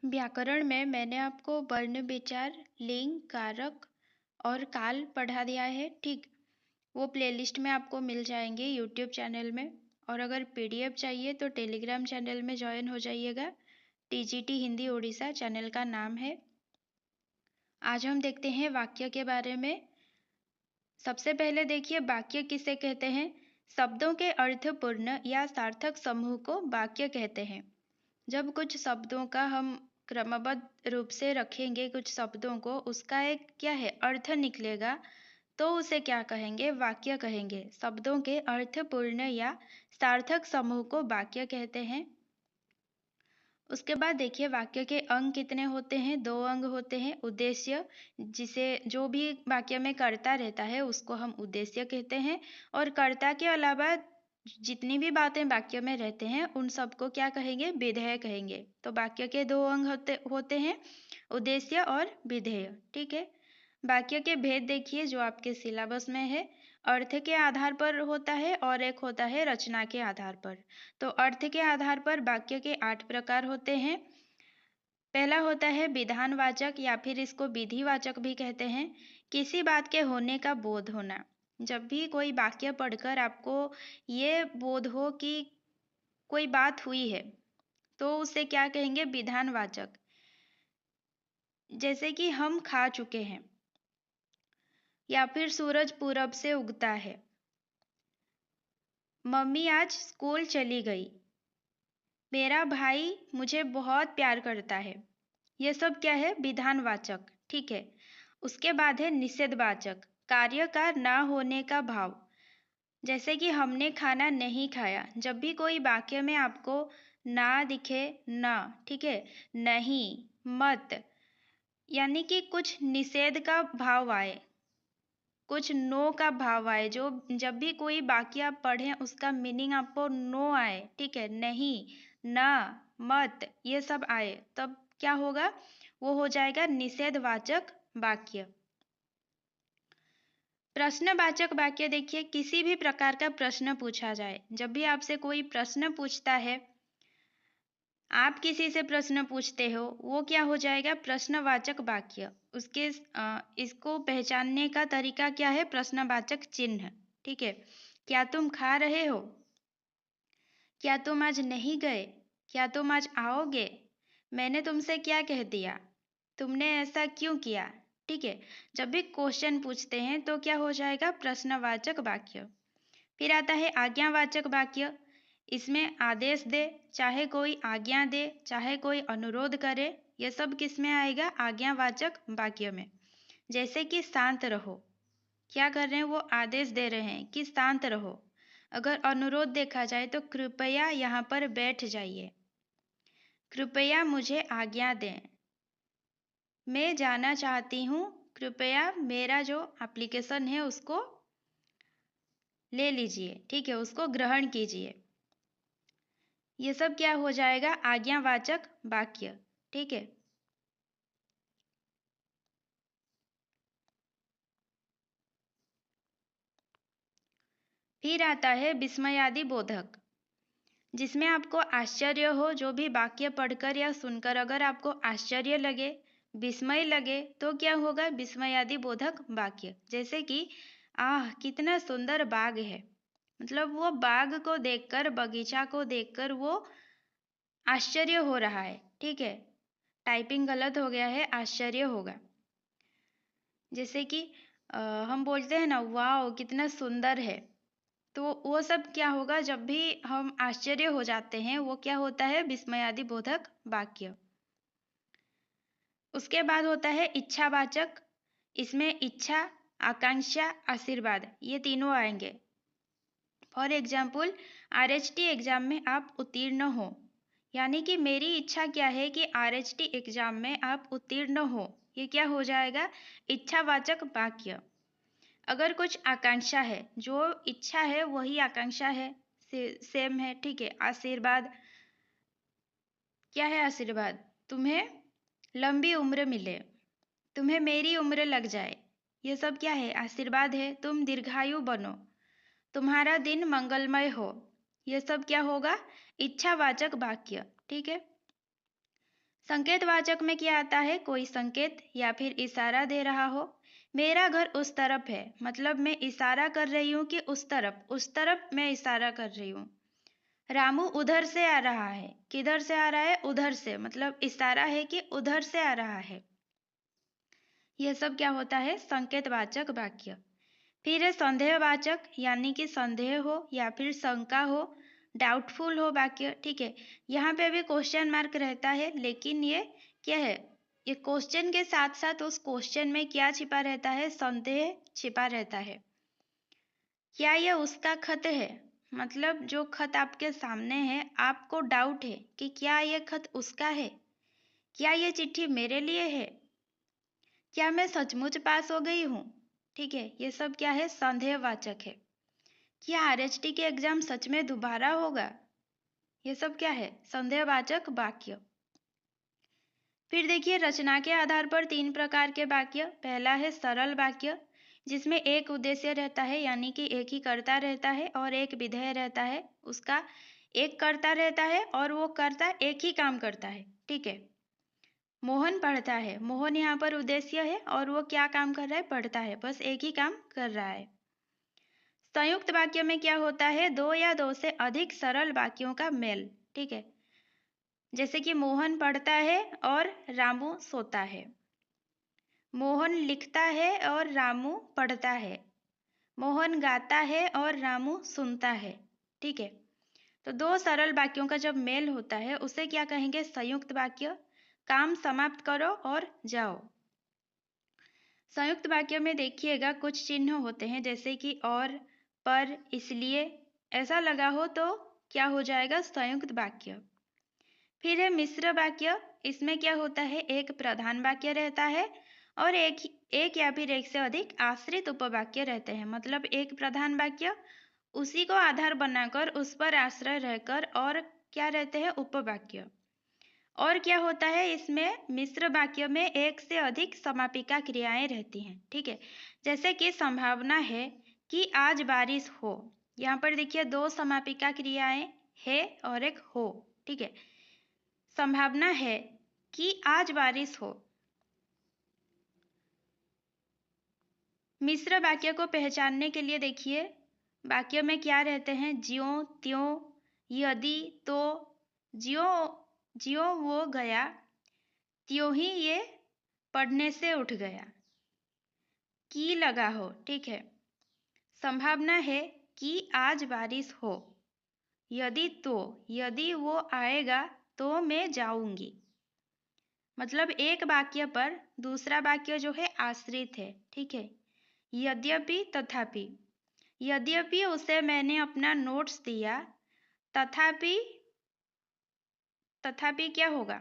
व्याकरण में मैंने आपको वर्ण विचार, लिंग, कारक और काल पढ़ा दिया है, ठीक। वो प्लेलिस्ट में आपको मिल जाएंगे यूट्यूब चैनल में। और अगर पीडीएफ चाहिए तो टेलीग्राम चैनल में ज्वाइन हो जाइएगा। टीजीटी हिंदी उड़ीसा चैनल का नाम है। आज हम देखते हैं वाक्य के बारे में। सबसे पहले देखिए, वाक्य किसे कहते हैं। शब्दों के अर्थपूर्ण या सार्थक समूह को वाक्य कहते हैं। जब कुछ शब्दों का हम क्रमबद्ध रूप से रखेंगे, कुछ शब्दों को, उसका एक क्या है अर्थ निकलेगा, तो उसे क्या कहेंगे, वाक्य कहेंगे। शब्दों के अर्थपूर्ण या सार्थक समूह को वाक्य कहते हैं। उसके बाद देखिए, वाक्य के अंग कितने होते हैं। 2 अंग होते हैं। उद्देश्य, जिसे जो भी वाक्य में कर्ता रहता है उसको हम उद्देश्य कहते हैं। और कर्ता के अलावा जितनी भी बातें वाक्य में रहते हैं उन सबको क्या कहेंगे, विधेय कहेंगे। तो वाक्य के 2 अंग होते हैं, उद्देश्य और विधेय, ठीक है। वाक्य के भेद देखिए जो आपके सिलेबस में है। अर्थ के आधार पर होता है और एक होता है रचना के आधार पर। तो अर्थ के आधार पर वाक्य के 8 प्रकार होते हैं। पहला होता है विधानवाचक या फिर इसको विधिवाचक भी कहते हैं। किसी बात के होने का बोध होना। जब भी कोई वाक्य पढ़कर आपको ये बोध हो कि कोई बात हुई है तो उसे क्या कहेंगे, विधानवाचक। जैसे कि हम खा चुके हैं, या फिर सूरज पूरब से उगता है। मम्मी आज स्कूल चली गई। मेरा भाई मुझे बहुत प्यार करता है। ये सब क्या है, विधानवाचक, ठीक है। उसके बाद है निषेधवाचक, कार्य का ना होने का भाव। जैसे कि हमने खाना नहीं खाया। जब भी कोई वाक्य में आपको ना दिखे, ना, ठीक है, नहीं, मत, यानी कि कुछ निषेध का भाव आए, कुछ नो का भाव आए, जो जब भी कोई वाक्य आप पढ़ें उसका मीनिंग आपको नो आए, ठीक है, नहीं, ना, मत, ये सब आए, तब क्या होगा, वो हो जाएगा निषेधवाचक वाक्य। प्रश्नवाचक वाक्य देखिए, किसी भी प्रकार का प्रश्न पूछा जाए। जब भी आपसे कोई प्रश्न पूछता है, आप किसी से प्रश्न पूछते हो, वो क्या हो जाएगा, प्रश्नवाचक वाक्य। उसके इसको पहचानने का तरीका क्या है, प्रश्नवाचक चिन्ह, ठीक है। क्या तुम खा रहे हो, क्या तुम आज नहीं गए, क्या तुम आज आओगे, मैंने तुमसे क्या कह दिया, तुमने ऐसा क्यों किया, ठीक है। जब भी क्वेश्चन पूछते हैं तो क्या हो जाएगा, प्रश्नवाचक वाक्य। फिर आता है आज्ञावाचक वाक्य। इसमें आदेश दे, चाहे कोई आज्ञा दे, चाहे कोई अनुरोध करे, ये सब किस में आएगा, आज्ञावाचक वाक्य में। जैसे कि शांत रहो, क्या कर रहे हैं, वो आदेश दे रहे हैं कि शांत रहो। अगर अनुरोध देखा जाए तो कृपया यहाँ पर बैठ जाइए, कृपया मुझे आज्ञा दें, मैं जाना चाहती हूँ, कृपया मेरा जो एप्लीकेशन है उसको ले लीजिए, ठीक है, उसको ग्रहण कीजिए। ये सब क्या हो जाएगा, आज्ञावाचक वाक्य, ठीक है। फिर आता है विस्मयादि बोधक, जिसमें आपको आश्चर्य हो। जो भी वाक्य पढ़कर या सुनकर अगर आपको आश्चर्य लगे, विस्मय लगे, तो क्या होगा, विस्मयादि बोधक वाक्य। जैसे कि आह कितना सुंदर बाग है, मतलब वो बाग को देखकर, बगीचा को देखकर वो आश्चर्य हो रहा है, ठीक है। टाइपिंग गलत हो गया है, आश्चर्य होगा। जैसे कि हम बोलते हैं ना, वाह कितना सुंदर है, तो वो सब क्या होगा, जब भी हम आश्चर्य हो जाते हैं वो क्या होता है, विस्मयादि बोधक वाक्य। उसके बाद होता है इच्छावाचक। इसमें इच्छा, आकांक्षा, आशीर्वाद, ये तीनों आएंगे। फॉर एग्जाम्पल, आरएचटी एग्जाम में आप उत्तीर्ण हो, यानी कि मेरी इच्छा क्या है कि आरएचटी एग्जाम में आप उत्तीर्ण हो, ये क्या हो जाएगा, इच्छावाचक वाक्य। अगर कुछ आकांक्षा है, जो इच्छा है वही आकांक्षा है, सेम है, ठीक है। आशीर्वाद, क्या है आशीर्वाद, तुम्हें लंबी उम्र मिले, तुम्हें मेरी उम्र लग जाए, ये सब क्या है, आशीर्वाद है। तुम दीर्घायु बनो, तुम्हारा दिन मंगलमय हो, ये सब क्या होगा, इच्छावाचक वाक्य, ठीक है। संकेतवाचक में क्या आता है? कोई संकेत या फिर इशारा दे रहा हो। मेरा घर उस तरफ है, मतलब मैं इशारा कर रही हूँ कि उस तरफ मैं इशारा कर रही हूँ। रामू उधर से आ रहा है, किधर से आ रहा है? उधर से, मतलब इशारा है कि उधर से आ रहा है। यह सब क्या होता है? संकेतवाचक वाक्य। फिर है संदेहवाचक, यानी कि संदेह हो या फिर शंका हो, डाउटफुल हो वाक्य। ठीक है, यहाँ पे भी क्वेश्चन मार्क रहता है, लेकिन ये क्या है? ये क्वेश्चन के साथ साथ उस क्वेश्चन में क्या छिपा रहता है? संदेह छिपा रहता है। क्या यह उसका खत है? मतलब जो खत आपके सामने है, आपको डाउट है कि क्या यह खत उसका है? क्या यह चिट्ठी मेरे लिए है? क्या मैं सचमुच पास हो गई हूँ? ठीक है, ये सब क्या है? संदेहवाचक है। क्या आरएचटी के एग्जाम सच में दोबारा होगा? ये सब क्या है? संदेहवाचक वाक्य। फिर देखिए, रचना के आधार पर 3 प्रकार के वाक्य। पहला है सरल वाक्य, जिसमें एक उद्देश्य रहता है, यानी कि एक ही कर्ता रहता है और एक विधेय रहता है। उसका एक कर्ता रहता है और वो कर्ता एक ही काम करता है। ठीक है, मोहन पढ़ता है, मोहन यहाँ पर उद्देश्य है और वो क्या काम कर रहा है? पढ़ता है, बस एक ही काम कर रहा है। संयुक्त वाक्य में क्या होता है? 2 या 2 से अधिक सरल वाक्यों का मेल। ठीक है, जैसे कि मोहन पढ़ता है और रामू सोता है। मोहन लिखता है और रामू पढ़ता है। मोहन गाता है और रामू सुनता है। ठीक है, तो 2 सरल वाक्यों का जब मेल होता है उसे क्या कहेंगे? संयुक्त वाक्य। काम समाप्त करो और जाओ। संयुक्त वाक्य में देखिएगा कुछ चिन्ह होते हैं, जैसे कि और, पर, इसलिए, ऐसा लगा हो तो क्या हो जाएगा? संयुक्त वाक्य। फिर है मिश्र वाक्य। इसमें क्या होता है? एक प्रधान वाक्य रहता है और एक या फिर एक से अधिक आश्रित उपवाक्य रहते हैं। मतलब एक प्रधान वाक्य, उसी को आधार बनाकर उस पर आश्रय रहकर और क्या रहते हैं? उपवाक्य। और क्या होता है इसमें? मिश्र वाक्य में एक से अधिक समापिका क्रियाएं रहती हैं। ठीक है, जैसे कि संभावना है कि आज बारिश हो। यहाँ पर देखिए 2 समापिका क्रियाएं है और एक हो। ठीक है, संभावना है कि आज बारिश हो। मिश्र वाक्य को पहचानने के लिए देखिए, वाक्य में क्या रहते हैं? ज्यों त्यों, यदि, तो। ज्यों ज्यों वो गया, त्यों ही ये पढ़ने से उठ गया। की लगा हो। ठीक है, संभावना है कि आज बारिश हो। यदि, तो, यदि वो आएगा तो मैं जाऊंगी। मतलब एक वाक्य पर दूसरा वाक्य जो है आश्रित है। ठीक है, यद्यपि, तथापि। यद्यपि उसे मैंने अपना नोट्स दिया, तथापि, तथापि क्या होगा?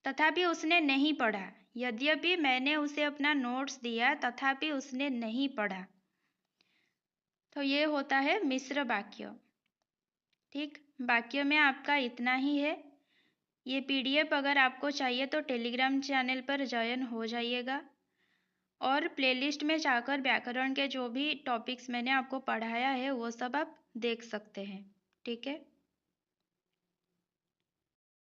तथापि उसने नहीं पढ़ा। यद्यपि मैंने उसे अपना नोट्स दिया, तथापि उसने नहीं पढ़ा। तो ये होता है मिश्र वाक्य। ठीक, वाक्य में आपका इतना ही है। ये पीडीएफ अगर आपको चाहिए तो टेलीग्राम चैनल पर ज्वाइन हो जाइएगा और प्लेलिस्ट में जाकर व्याकरण के जो भी टॉपिक्स मैंने आपको पढ़ाया है वो सब आप देख सकते हैं। ठीक है।